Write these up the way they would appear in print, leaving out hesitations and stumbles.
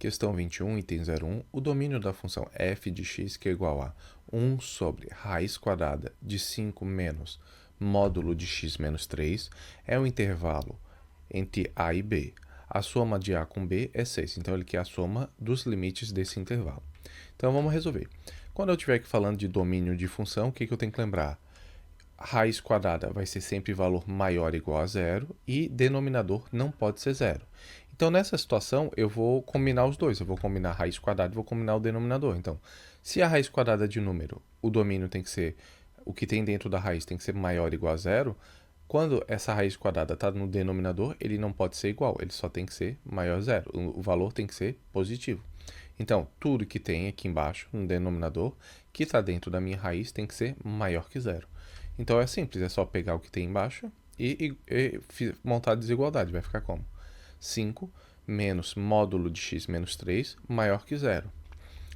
Questão 21, item 01. O domínio da função f de x, que é igual a 1 sobre raiz quadrada de 5 menos módulo de x menos 3, é um intervalo entre a e b. A soma de a com b é 6. Então, ele quer a soma dos limites desse intervalo. Então, vamos resolver. Quando eu estiver aqui falando de domínio de função, o que eu tenho que lembrar? Raiz quadrada vai ser sempre valor maior ou igual a zero e denominador não pode ser zero. Então, nessa situação, eu vou combinar os dois. Eu vou combinar a raiz quadrada e vou combinar o denominador. Então, se a raiz quadrada de número, o domínio tem que ser, o que tem dentro da raiz tem que ser maior ou igual a zero, quando essa raiz quadrada está no denominador, ele não pode ser igual, ele só tem que ser maior a zero. O valor tem que ser positivo. Então, tudo que tem aqui embaixo, no denominador, que está dentro da minha raiz, tem que ser maior que zero. Então, é simples, é só pegar o que tem embaixo e montar a desigualdade. Vai ficar como? 5 menos módulo de x menos 3 maior que zero.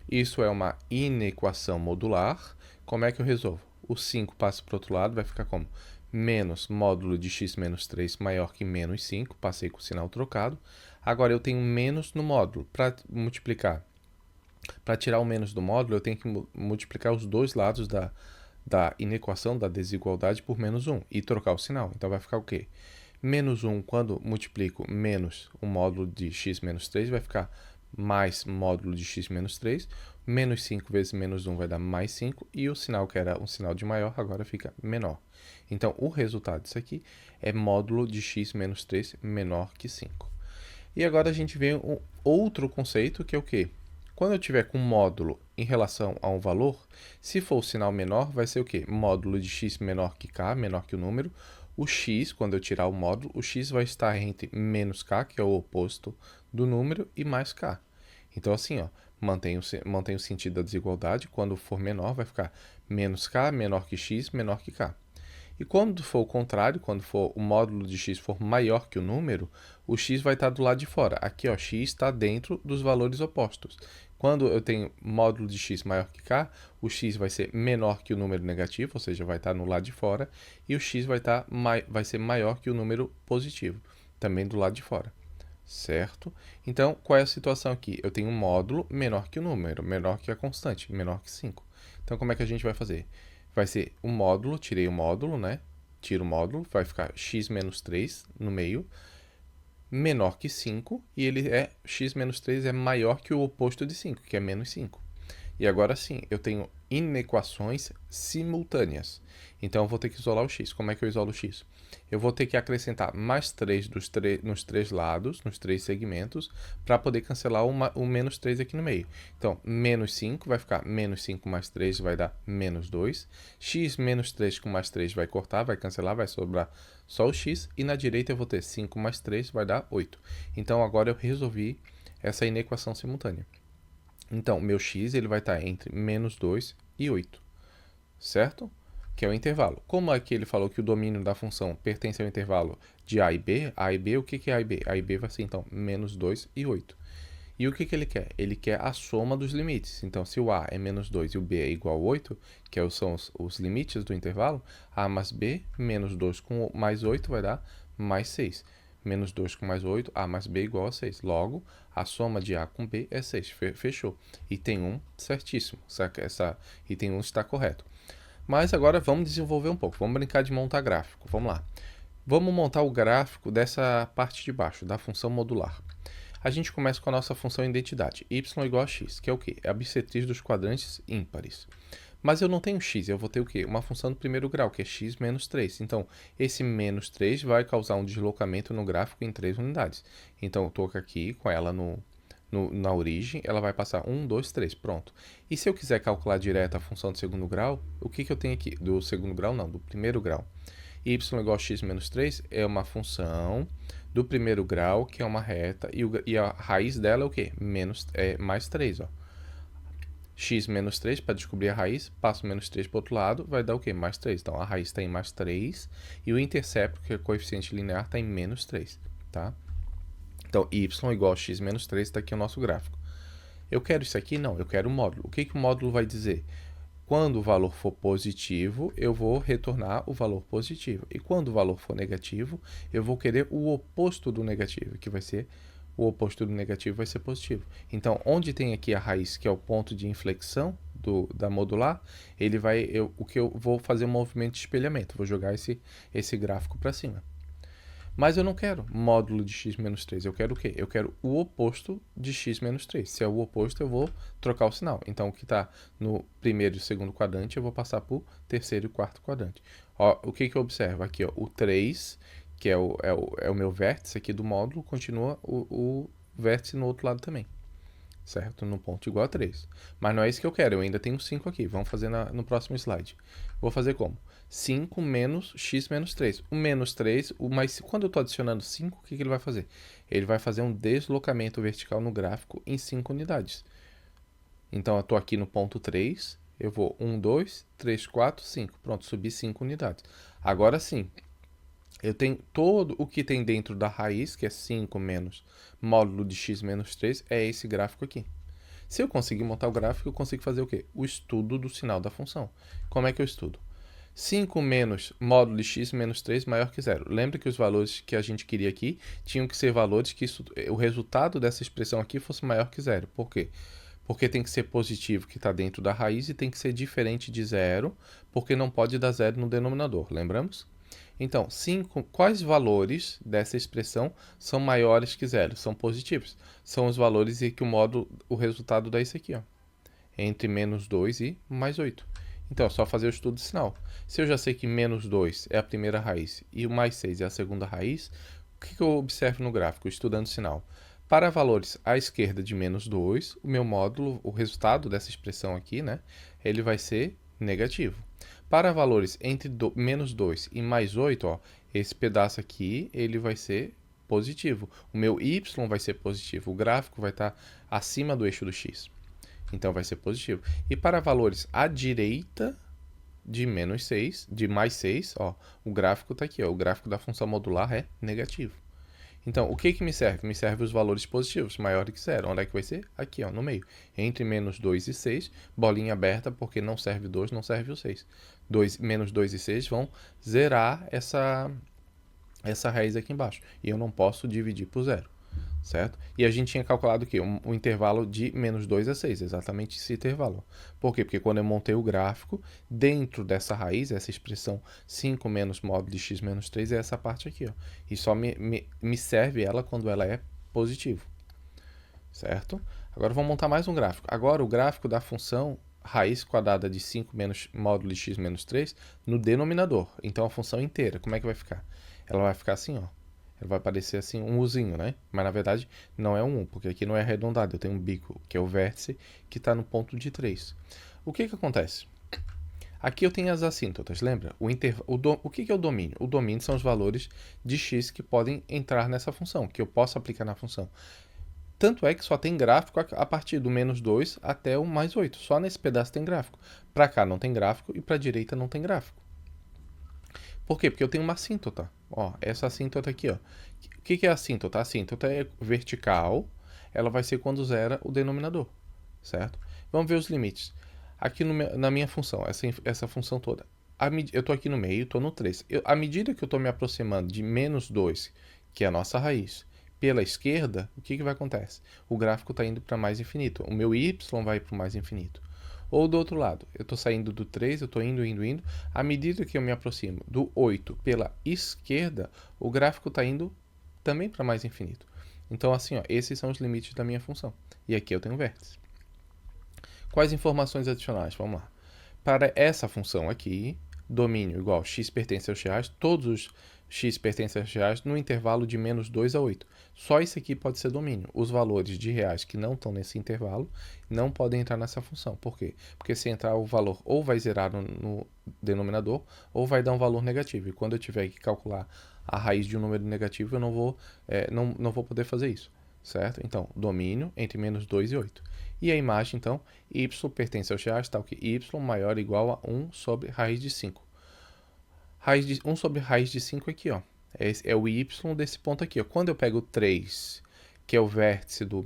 Isso é uma inequação modular. Como é que eu resolvo? O 5 passa para o outro lado, vai ficar como? Menos módulo de x menos 3 maior que menos 5. Passei com o sinal trocado. Agora, eu tenho menos no módulo. Para multiplicar, para tirar o menos do módulo, eu tenho que multiplicar os dois lados da inequação, da desigualdade, por menos 1 e trocar o sinal. Então, vai ficar o quê? Menos 1, quando multiplico menos o módulo de x menos 3, vai ficar mais módulo de x menos 3. Menos 5 vezes menos 1 vai dar mais 5. E o sinal que era um sinal de maior, agora fica menor. Então, o resultado disso aqui é módulo de x menos 3 menor que 5. E agora a gente vê um outro conceito, que é o quê? Quando eu tiver com módulo em relação a um valor, se for o sinal menor, vai ser o quê? Módulo de x menor que k, menor que o número. O x, quando eu tirar o módulo, o x vai estar entre menos k, que é o oposto do número, e mais k. Então, assim, ó, mantém o sentido da desigualdade. Quando for menor, vai ficar menos k, menor que x, menor que k. E quando for o contrário, quando for o módulo de x for maior que o número, o x vai estar do lado de fora. Aqui, ó, x está dentro dos valores opostos. Quando eu tenho módulo de x maior que k, o x vai ser menor que o número negativo, ou seja, vai estar no lado de fora, e o x vai ser maior que o número positivo, também do lado de fora. Certo? Então, qual é a situação aqui? Eu tenho um módulo menor que o número, menor que a constante, menor que 5. Então, como é que a gente vai fazer? Vai ser o módulo, tirei o módulo, né? Tiro o módulo, vai ficar x menos 3 no meio, menor que 5, e x menos 3 é maior que o oposto de 5, que é menos 5. E agora sim, eu tenho inequações simultâneas. Então, eu vou ter que isolar o x. Como é que eu isolo o x? Eu vou ter que acrescentar mais 3 nos três lados, nos três segmentos, para poder cancelar o menos 3 aqui no meio. Então, menos 5 vai ficar menos 5 mais 3 vai dar menos 2. X menos 3 com mais 3 vai cortar, vai cancelar, vai sobrar só o x. E na direita eu vou ter 5 mais 3 vai dar 8. Então, agora eu resolvi essa inequação simultânea. Então, meu x ele vai estar entre menos 2 e 8, certo? Que é o intervalo. Como aqui ele falou que o domínio da função pertence ao intervalo de a e b, o que é a e b? A e b vai ser, então, menos 2 e 8. E o que ele quer? Ele quer a soma dos limites. Então, se o a é menos 2 e o b é igual a 8, que são os limites do intervalo, a mais b, menos 2 com mais 8 vai dar mais 6. Menos 2 com mais 8, a mais b igual a 6. Logo, a soma de a com b é 6. Fechou. Item 1, certíssimo. Item 1 está correto. Mas agora vamos desenvolver um pouco. Vamos brincar de montar gráfico. Vamos lá. Vamos montar o gráfico dessa parte de baixo, da função modular. A gente começa com a nossa função identidade, y igual a x, que é o quê? É a bissetriz dos quadrantes ímpares. Mas eu não tenho x, eu vou ter o quê? Uma função do primeiro grau, que é x menos 3. Então, esse menos 3 vai causar um deslocamento no gráfico em 3 unidades. Então, eu estou aqui com ela na origem, ela vai passar 1, 2, 3, pronto. E se eu quiser calcular direto a função do segundo grau, o que eu tenho aqui? Do segundo grau não, do primeiro grau. Y igual a x menos 3 é uma função do primeiro grau, que é uma reta, e a raiz dela é o quê? Mais 3, ó. X menos 3, para descobrir a raiz, passo menos 3 para o outro lado, vai dar o quê? Mais 3. Então, a raiz está em mais 3, e o intercepto, que é o coeficiente linear, está em menos 3, tá? Então, y igual a x menos 3, está aqui o nosso gráfico. Eu quero isso aqui? Não, eu quero o módulo. O que o módulo vai dizer? Quando o valor for positivo, eu vou retornar o valor positivo. E quando o valor for negativo, eu vou querer o oposto do negativo, que vai ser o oposto do negativo vai ser positivo. Então, onde tem aqui a raiz, que é o ponto de inflexão da modular, o que eu vou fazer um movimento de espelhamento, vou jogar esse gráfico para cima. Mas eu não quero módulo de x menos 3, eu quero o quê? Eu quero o oposto de x menos 3. Se é o oposto, eu vou trocar o sinal. Então, o que está no primeiro e segundo quadrante, eu vou passar para o terceiro e quarto quadrante. Ó, o que eu observo aqui? Ó, o 3, que é o meu vértice aqui do módulo, continua o vértice no outro lado também. Certo? No ponto igual a 3. Mas não é isso que eu quero, eu ainda tenho 5 aqui. Vamos fazer no próximo slide. Vou fazer como? 5 menos x menos 3. O menos 3, mas quando eu estou adicionando 5, o que ele vai fazer? Ele vai fazer um deslocamento vertical no gráfico em 5 unidades. Então, eu estou aqui no ponto 3, eu vou 1, 2, 3, 4, 5. Pronto, subi 5 unidades. Agora sim, eu tenho todo o que tem dentro da raiz, que é 5 menos módulo de x menos 3, é esse gráfico aqui. Se eu conseguir montar o gráfico, eu consigo fazer o quê? O estudo do sinal da função. Como é que eu estudo? 5 menos módulo de x menos 3 maior que zero. Lembra que os valores que a gente queria aqui tinham que ser valores que o resultado dessa expressão aqui fosse maior que zero. Por quê? Porque tem que ser positivo, que está dentro da raiz, e tem que ser diferente de zero, porque não pode dar zero no denominador. Lembramos? Então, quais valores dessa expressão são maiores que zero? São positivos. São os valores em que o resultado dá isso aqui, ó, entre menos 2 e mais 8. Então, é só fazer o estudo de sinal. Se eu já sei que menos 2 é a primeira raiz e o mais 6 é a segunda raiz, o que eu observo no gráfico, estudando o sinal? Para valores à esquerda de menos 2, o meu módulo, o resultado dessa expressão aqui, né, ele vai ser negativo. Para valores entre menos 2 e mais 8, ó, esse pedaço aqui ele vai ser positivo. O meu y vai ser positivo. O gráfico vai estar acima do eixo do x. Então vai ser positivo. E para valores à direita de menos 6, de mais 6, ó, o gráfico está aqui. Ó, o gráfico da função modular é negativo. Então, o que me serve? Me serve os valores positivos, maior que zero. Onde é que vai ser? Aqui, ó, no meio. Entre menos 2 e 6, bolinha aberta, porque não serve 2, não serve o 6. Menos 2 e 6 vão zerar essa raiz aqui embaixo. E eu não posso dividir por zero, certo? E a gente tinha calculado o quê? Um intervalo de menos 2 a 6, exatamente esse intervalo. Por quê? Porque quando eu montei o gráfico, dentro dessa raiz, essa expressão 5 menos módulo de x menos 3 é essa parte aqui, ó. E só me serve ela quando ela é positivo, certo? Agora vamos montar mais um gráfico. Agora o gráfico da função raiz quadrada de 5 menos módulo de x menos 3 no denominador. Então a função inteira, como é que vai ficar? Ela vai ficar assim, ó. Ela vai parecer assim um uzinho, né? Mas na verdade não é um 1, porque aqui não é arredondado. Eu tenho um bico, que é o vértice, que está no ponto de 3. O que acontece? Aqui eu tenho as assíntotas, lembra? O que é o domínio? O domínio são os valores de x que podem entrar nessa função, que eu posso aplicar na função. Tanto é que só tem gráfico a partir do menos 2 até o mais 8. Só nesse pedaço tem gráfico. Para cá não tem gráfico e para a direita não tem gráfico. Por quê? Porque eu tenho uma assíntota. Ó, essa assíntota aqui, ó. O que é a assíntota? A assíntota é vertical, ela vai ser quando zera o denominador, certo? Vamos ver os limites. Aqui na minha função, essa função toda. Eu estou aqui no meio, estou no 3. À medida que eu estou me aproximando de menos 2, que é a nossa raiz, pela esquerda, o que vai acontecer? O gráfico está indo para mais infinito. O meu y vai para o mais infinito. Ou do outro lado, eu estou saindo do 3, eu estou indo. À medida que eu me aproximo do 8 pela esquerda, o gráfico está indo também para mais infinito. Então, assim, ó, esses são os limites da minha função. E aqui eu tenho um vértice. Quais informações adicionais? Vamos lá. Para essa função aqui, domínio igual x pertence aos reais, todos os x pertencem aos reais no intervalo de menos 2 a 8. Só isso aqui pode ser domínio. Os valores de reais que não estão nesse intervalo não podem entrar nessa função. Por quê? Porque se entrar o valor ou vai zerar no denominador ou vai dar um valor negativo. E quando eu tiver que calcular a raiz de um número negativo, eu não vou poder fazer isso, certo? Então, domínio entre menos 2 e 8. E a imagem, então, y pertence aos reais, tal que y maior ou igual a 1 sobre raiz de 5. 1 sobre raiz de 5 aqui, ó. É o y desse ponto aqui, ó. Quando eu pego 3, que é o vértice do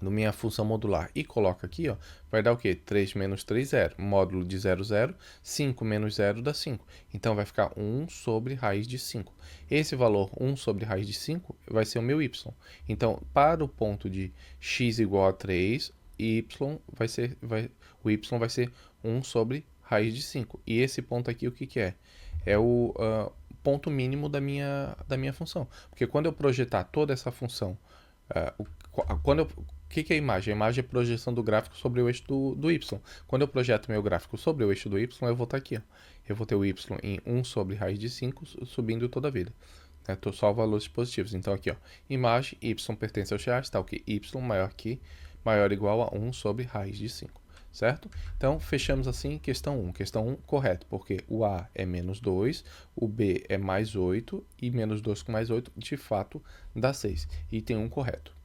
na minha função modular e coloco aqui, ó, vai dar o quê? 3 menos 3, 0. Módulo de 0, 0. 5 menos 0 dá 5. Então, vai ficar 1 sobre raiz de 5. Esse valor, 1 sobre raiz de 5, vai ser o meu y. Então, para o ponto de x igual a 3, o y vai ser 1 sobre raiz de 5. E esse ponto aqui, o que que é? É o ponto mínimo da minha função. Porque quando eu projetar toda essa função, o que que é a imagem? A imagem é a projeção do gráfico sobre o eixo do y. Quando eu projeto meu gráfico sobre o eixo do y, eu vou estar aqui. Ó. Eu vou ter o y em 1 sobre raiz de 5, subindo toda a vida. Só valores positivos. Então, aqui, ó, imagem, y pertence ao x, tal que y maior ou igual a 1 sobre raiz de 5. Certo? Então, fechamos assim questão 1. Questão 1, correto, porque o A é menos 2, o B é mais 8, e menos 2 com mais 8, de fato, dá 6. Item 1, correto.